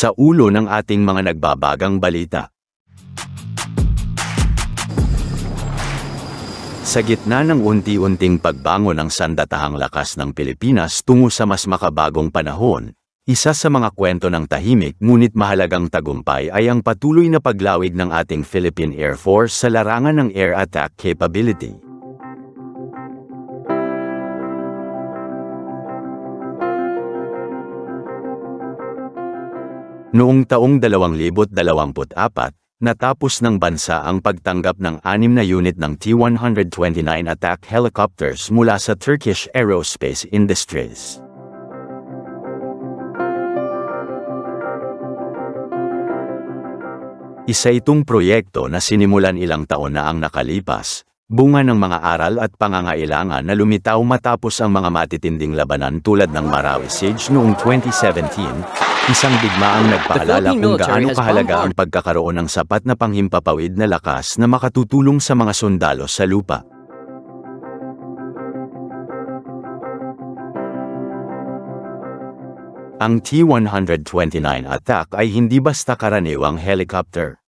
Sa ulo ng ating mga nagbabagang balita. Sa gitna ng unti-unting pagbangon ng sandatahang lakas ng Pilipinas tungo sa mas makabagong panahon, isa sa mga kwento ng tahimik ngunit mahalagang tagumpay ay ang patuloy na paglawig ng ating Philippine Air Force sa larangan ng air attack capability. Noong taong 2024, natapos ng bansa ang pagtanggap ng 6 na unit ng T-129 attack helicopters mula sa Turkish Aerospace Industries. Isa itong proyekto na sinimulan ilang taon na ang nakalipas, bunga ng mga aral at pangangailangan na lumitaw matapos ang mga matitinding labanan tulad ng Marawi Siege noong 2017. Isang digmaang nagpaalala kung gaano kahalaga ang pagkakaroon ng sapat na panghimpapawid na lakas na makatutulong sa mga sundalo sa lupa. Ang T-129 attack ay hindi basta karaniwang helicopter.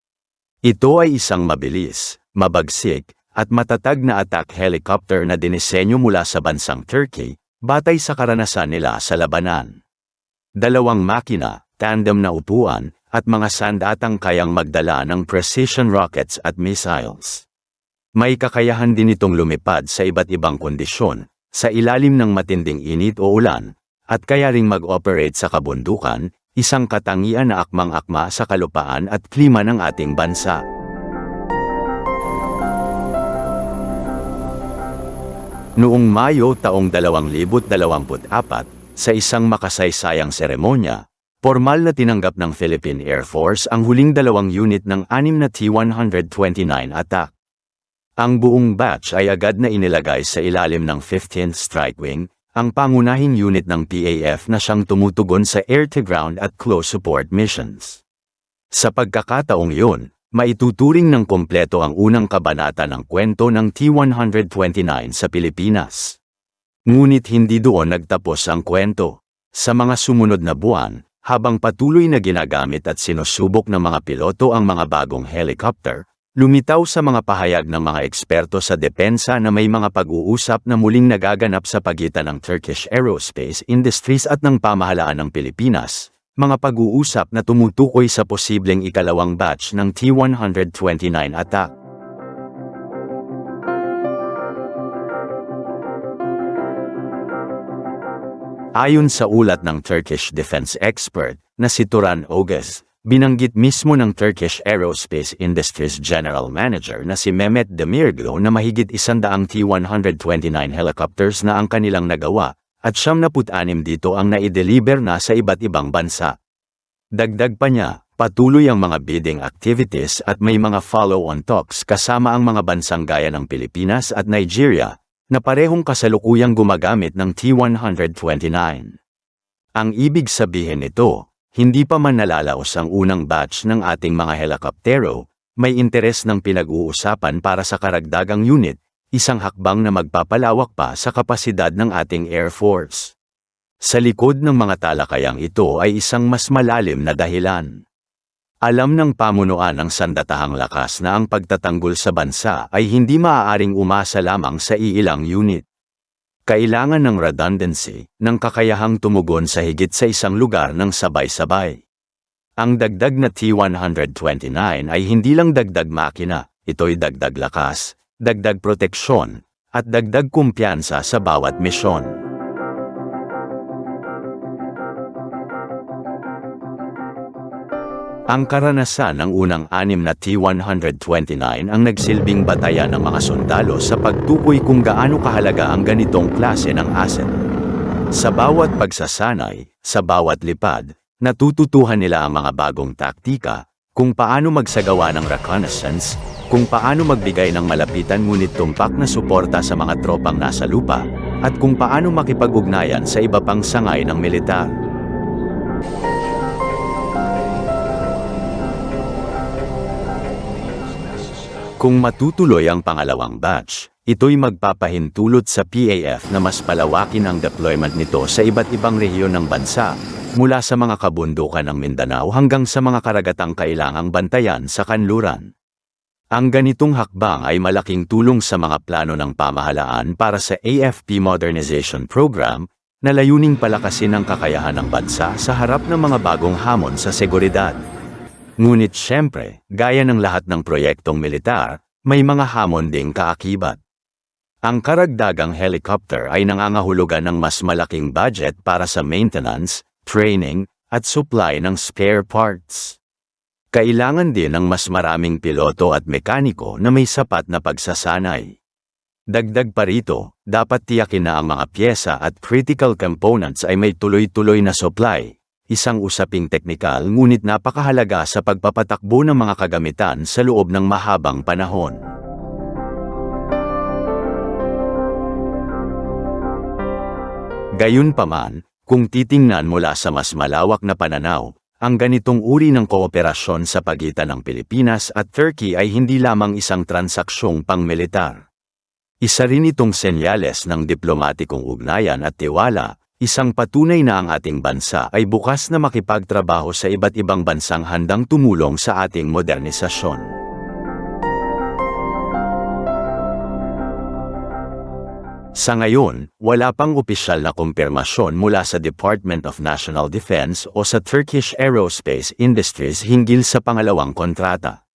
Ito ay isang mabilis, mabagsik, at matatag na attack helicopter na dinisenyo mula sa bansang Turkey, batay sa karanasan nila sa labanan. 2 makina, tandem na upuan, at mga sandatang kayang magdala ng precision rockets at missiles. May kakayahan din itong lumipad sa iba't ibang kondisyon, sa ilalim ng matinding init o ulan, at kaya ring mag-operate sa kabundukan, isang katangian na akmang-akma sa kalupaan at klima ng ating bansa. Noong Mayo taong 2024, sa isang makasaysayang seremonya, formal na tinanggap ng Philippine Air Force ang huling 2 unit ng 6 na T-129 attack. Ang buong batch ay agad na inilagay sa ilalim ng 15th Strike Wing, ang pangunahing unit ng PAF na siyang tumutugon sa air-to-ground at close support missions. Sa pagkakataong iyon, maituturing ng kompleto ang unang kabanata ng kwento ng T-129 sa Pilipinas. Ngunit hindi doon nagtapos ang kwento. Sa mga sumunod na buwan, habang patuloy na ginagamit at sinusubok ng mga piloto ang mga bagong helicopter, lumitaw sa mga pahayag ng mga eksperto sa depensa na may mga pag-uusap na muling nagaganap sa pagitan ng Turkish Aerospace Industries at ng pamahalaan ng Pilipinas, mga pag-uusap na tumutukoy sa posibleng ikalawang batch ng T-129 attack. Ayon sa ulat ng Turkish defense expert na si Turan Oges, binanggit mismo ng Turkish Aerospace Industries General Manager na si Mehmet Demirglu na mahigit 100 T-129 helicopters na ang kanilang nagawa, at 76 dito ang naideliver na sa iba't ibang bansa. Dagdag pa niya, patuloy ang mga bidding activities at may mga follow-on talks kasama ang mga bansang gaya ng Pilipinas at Nigeria, na parehong kasalukuyang gumagamit ng T-129. Ang ibig sabihin nito, hindi pa man nalalaos ang unang batch ng ating mga helikoptero, may interes ng pinag-uusapan para sa karagdagang unit, isang hakbang na magpapalawak pa sa kapasidad ng ating Air Force. Sa likod ng mga talakayang ito ay isang mas malalim na dahilan. Alam ng pamunuan ng sandatahang lakas na ang pagtatanggol sa bansa ay hindi maaaring umasa lamang sa iilang unit. Kailangan ng redundancy, ng kakayahang tumugon sa higit sa isang lugar ng sabay-sabay. Ang dagdag na T-129 ay hindi lang dagdag makina, ito'y dagdag lakas, dagdag proteksyon, at dagdag kumpiyansa sa bawat misyon. Ang karanasan ng unang 6 na T-129 ang nagsilbing batayan ng mga sundalo sa pagtukoy kung gaano kahalaga ang ganitong klase ng asset. Sa bawat pagsasanay, sa bawat lipad, natututuhan nila ang mga bagong taktika, kung paano magsagawa ng reconnaissance, kung paano magbigay ng malapitan ngunit tumpak na suporta sa mga tropang nasa lupa, at kung paano makipag-ugnayan sa iba pang sangay ng militar. Kung matutuloy ang pangalawang batch, ito'y magpapahintulot sa PAF na mas palawakin ang deployment nito sa iba't ibang rehiyon ng bansa, mula sa mga kabundukan ng Mindanao hanggang sa mga karagatang kailangang bantayan sa kanluran. Ang ganitong hakbang ay malaking tulong sa mga plano ng pamahalaan para sa AFP Modernization Program, na layuning palakasin ang kakayahan ng bansa sa harap ng mga bagong hamon sa seguridad. Ngunit syempre, gaya ng lahat ng proyektong militar, may mga hamon ding kaakibat. Ang karagdagang helicopter ay nangangahulugan ng mas malaking budget para sa maintenance, training, at supply ng spare parts. Kailangan din ng mas maraming piloto at mekaniko na may sapat na pagsasanay. Dagdag pa rito, dapat tiyakin na ang mga pyesa at critical components ay may tuloy-tuloy na supply. Isang usaping teknikal ngunit napakahalaga sa pagpapatakbo ng mga kagamitan sa loob ng mahabang panahon. Gayunpaman, kung titingnan mula sa mas malawak na pananaw, ang ganitong uri ng kooperasyon sa pagitan ng Pilipinas at Turkey ay hindi lamang isang transaksyong pangmilitar. Isa rin itong senyales ng diplomatikong ugnayan at tiwala, isang patunay na ang ating bansa ay bukas na makipagtrabaho sa iba't ibang bansang handang tumulong sa ating modernisasyon. Sa ngayon, wala pang opisyal na kumpirmasyon mula sa Department of National Defense o sa Turkish Aerospace Industries hinggil sa pangalawang kontrata.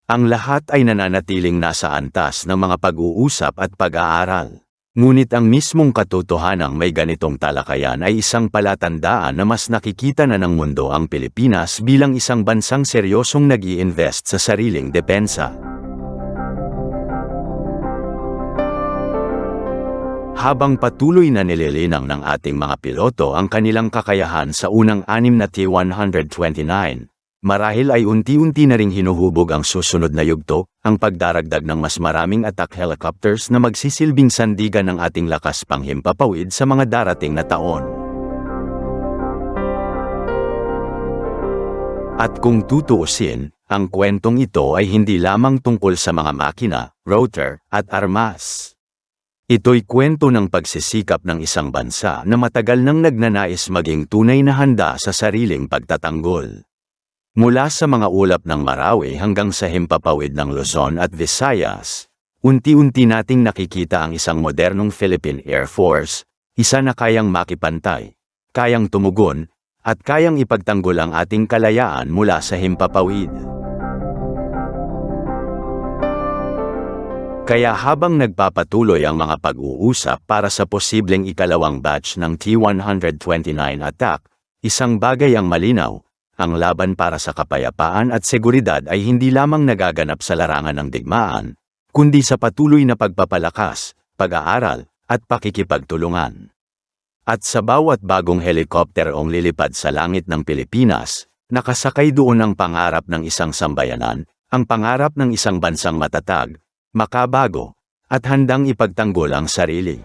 Ang lahat ay nananatiling nasa antas ng mga pag-uusap at pag-aaral. Ngunit ang mismong katotohanang may ganitong talakayan ay isang palatandaan na mas nakikita na ng mundo ang Pilipinas bilang isang bansang seryosong nag-i-invest sa sariling depensa. Habang patuloy na nililinang ng ating mga piloto ang kanilang kakayahan sa unang 6 na T-129, marahil ay unti-unti na ring hinuhubog ang susunod na yugto, ang pagdaragdag ng mas maraming attack helicopters na magsisilbing sandigan ng ating lakas panghimpapawid sa mga darating na taon. At kung tutuusin, ang kwentong ito ay hindi lamang tungkol sa mga makina, rotor, at armas. Ito'y kwento ng pagsisikap ng isang bansa na matagal nang nagnanais maging tunay na handa sa sariling pagtatanggol. Mula sa mga ulap ng Marawi hanggang sa himpapawid ng Luzon at Visayas, unti-unti nating nakikita ang isang modernong Philippine Air Force, isa na kayang makipantay, kayang tumugon, at kayang ipagtanggol ang ating kalayaan mula sa himpapawid. Kaya habang nagpapatuloy ang mga pag-uusap para sa posibleng ikalawang batch ng T-129 attack, isang bagay ang malinaw, ang laban para sa kapayapaan at seguridad ay hindi lamang nagaganap sa larangan ng digmaan, kundi sa patuloy na pagpapalakas, pag-aaral, at pakikipagtulungan. At sa bawat bagong helikopter ong lilipad sa langit ng Pilipinas, nakasakay doon ang pangarap ng isang sambayanan, ang pangarap ng isang bansang matatag, makabago, at handang ipagtanggol ang sarili.